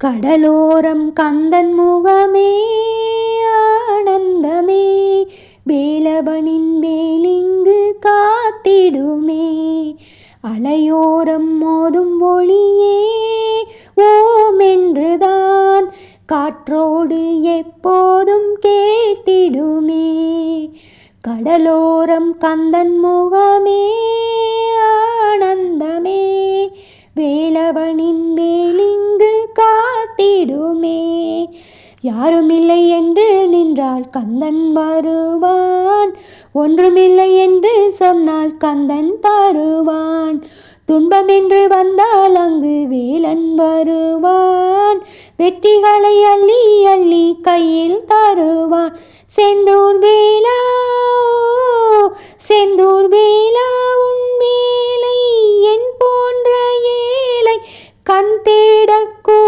கடலோரம் கந்தன் முகமே ஆனந்தமே, வேலவனின் வேலிங்கு காத்திடுமே. அலையோரம் மோதும் ஒளியே ஓமென்றுதான் காற்றோடு எப்போதும் கேட்டிடுமே. கடலோரம் கந்தன் முகமே ஆனந்தமே, வேலவனின் வேலிங்கு காத்திடுமே. யாருமில்லை என்று நின்றால் கந்தன் வருவான், ஒன்றுமில்லை என்று சொன்னால் கந்தன் தருவான். துன்பம் என்று வந்தால் அங்கு வேலன் வருவான், வெற்றிகளை அள்ளி அள்ளி கையில் தருவான். செந்தூர் வேலா செந்தூர் வேலா, உன் வேலை என் போன்ற ஏழை கண் தேடக்கூ